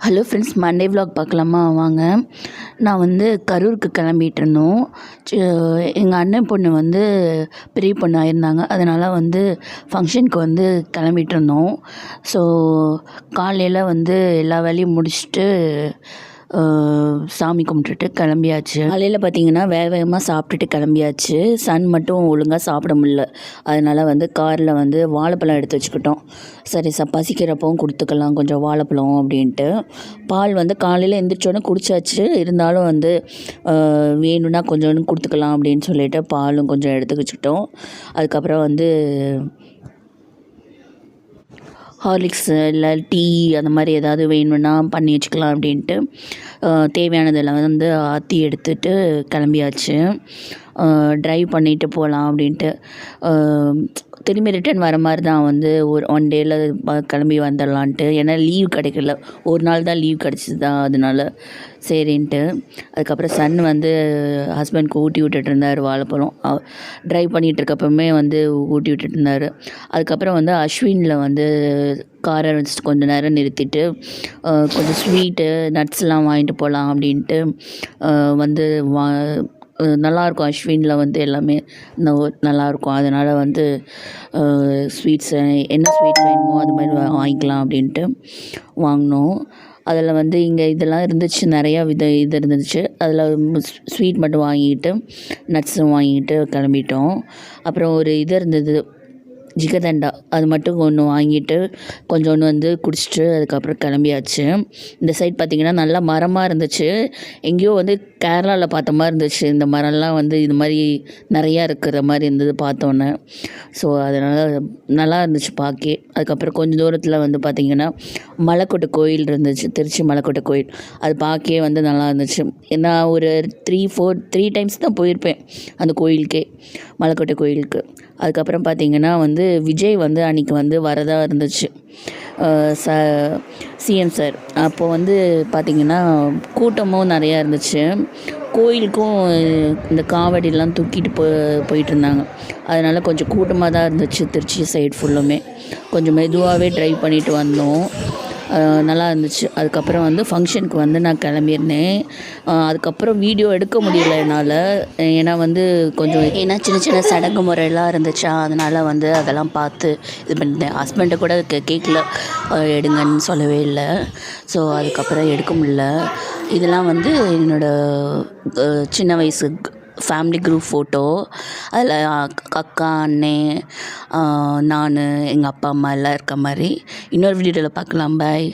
Hello friends, Monday vlog பார்க்கலாமா? வாங்க. நான் வந்து கரூருக்கு கிளம்பிகிட்ருந்தோம். எங்கள் அண்ணன் பொண்ணு வந்து பெரிய பொண்ணு ஆயிருந்தாங்க. அதனால் வந்து ஃபங்க்ஷனுக்கு வந்து கிளம்பிகிட்ருந்தோம். ஸோ காலையில் வந்து எல்லா வேலையும் முடிச்சுட்டு சாமி கும்பிட்டுட்டு கிளம்பியாச்சு. காலையில் பார்த்திங்கன்னா வேகமாக சாப்பிட்டுட்டு கிளம்பியாச்சு. சன் மட்டும் ஒழுங்காக சாப்பிட முடியல. அதனால் வந்து காரில் வந்து வாழைப்பழம் எடுத்து வச்சுக்கிட்டோம். சரி பசிக்கிறப்பவும் கொடுத்துக்கலாம் கொஞ்சம் வாழைப்பழம் அப்படின்ட்டு. பால் வந்து காலையில் எழுந்திரிச்சோன்னே குடித்தாச்சு. இருந்தாலும் வந்து வேணும்னா கொஞ்சோண்டு கொடுத்துக்கலாம் அப்படின்னு சொல்லிட்டு பாலும் கொஞ்சம் எடுத்து வச்சுக்கிட்டோம். அதுக்கப்புறம் வந்து ஹார்லிக்ஸு இல்லை டீ அந்த மாதிரி ஏதாவது வேணும்னா பண்ணி வச்சுக்கலாம் அப்படின்ட்டு தேவையானதெல்லாம் வந்து ஆற்றி எடுத்துகிட்டு கிளம்பியாச்சு. ட்ரைவ் பண்ணிவிட்டு போகலாம் அப்படின்ட்டு. திரும்பி ரிட்டன் வர மாதிரி தான் வந்து ஒரு 1 டேயில் கிளம்பி வந்துடலான்ட்டு. ஏன்னா லீவ் கிடைக்கல, ஒரு நாள் தான் லீவ் கிடச்சிது தான், அதனால சரின்ட்டு. அதுக்கப்புறம் சன் வந்து ஹஸ்பண்ட்க்கு ஊட்டி விட்டுட்டு இருந்தார் வாழைப்பழம். ட்ரைவ் பண்ணிகிட்ருக்கப்பமே வந்து ஊட்டி விட்டுட்டு இருந்தார். அதுக்கப்புறம் வந்து அஸ்வினில் வந்து காரை வச்சுட்டு கொஞ்சம் நேரம் நிறுத்திட்டு கொஞ்சம் ஸ்வீட்டு நட்ஸ்லாம் வாங்கிட்டு போகலாம் அப்படின்ட்டு வந்து நல்லாயிருக்கும். அஸ்வினில் வந்து எல்லாமே நல்லாயிருக்கும். அதனால் வந்து ஸ்வீட்ஸ் என்ன ஸ்வீட் வேணுமோ அது மாதிரி வாங்கிக்கலாம் அப்படின்ட்டு வாங்கினோம். அதில் வந்து இங்கே இதெல்லாம் இருந்துச்சு, நிறையா இது இருந்துச்சு. அதில் ஸ்வீட் மட்டும் வாங்கிக்கிட்டு நட்ஸும் வாங்கிக்கிட்டு கிளம்பிட்டோம். அப்புறம் ஒரு இது இருந்தது, ஜிகர்தண்டா, அது மட்டும் ஒன்று வாங்கிட்டு கொஞ்சோண்டு வந்து குடிச்சிட்டு அதுக்கப்புறம் கிளம்பியாச்சு. இந்த சைட் பார்த்திங்கன்னா நல்லா மரமாக இருந்துச்சு. எங்கேயோ வந்து கேரளாவில் பார்த்த மாதிரி இருந்துச்சு. இந்த மரம்லாம் வந்து இது மாதிரி நிறையா இருக்கிற மாதிரி இருந்தது பார்த்தோன்னே. ஸோ அதனால் நல்லா இருந்துச்சு பார்க்க. அதுக்கப்புறம் கொஞ்சம் தூரத்தில் வந்து பார்த்திங்கன்னா மலைக்கோட்டை கோயில் இருந்துச்சு, திருச்சி மலைக்கோட்டை கோயில். அது பார்க்கவே வந்து நல்லா இருந்துச்சு. நான் ஒரு 3 டைம்ஸ் தான் போயிருப்பேன் அந்த கோயிலுக்கே, மலைக்கோட்டை கோயிலுக்கு. அதுக்கப்புறம் பார்த்திங்கன்னா வந்து விஜய் வந்து அன்றைக்கி வந்து வரதா இருந்துச்சு, சிஎம் சார். அப்போது வந்து பார்த்திங்கன்னா கூட்டமும் நிறையா இருந்துச்சு. கோயிலுக்கும் இந்த காவடிலாம் தூக்கிட்டு போயிட்டுருந்தாங்க. அதனால் கொஞ்சம் கூட்டமாக தான் இருந்துச்சு திருச்சி சைடு ஃபுல்லுமே. கொஞ்சம் மெதுவாகவே ட்ரைவ் பண்ணிவிட்டு வந்தோம். நல்லா இருந்துச்சு. அதுக்கப்புறம் வந்து ஃபங்க்ஷனுக்கு வந்து நான் கிளம்பியிருந்தேன். அதுக்கப்புறம் வீடியோ எடுக்க முடியல என்னால். ஏன்னா வந்து கொஞ்சம் சின்ன சின்ன சடங்கு முறையெல்லாம் இருந்துச்சா, அதனால் வந்து அதெல்லாம் பார்த்து இது பண்ணிட்டேன். ஹஸ்பண்டை கூட கேட்கல, எடுங்கன்னு சொல்லவே இல்லை. ஸோ அதுக்கப்புறம் எடுக்க முடியல. இதெல்லாம் வந்து என்னோடய சின்ன வயசு ஃபேமிலி குரூப் ஃபோட்டோ. அதில் அக்கா, அண்ணன், நான், எங்கள் அப்பா அம்மா எல்லாம் இருக்க மாதிரி. இன்னொரு வீடியோவில் பார்க்கலாம். பாய்.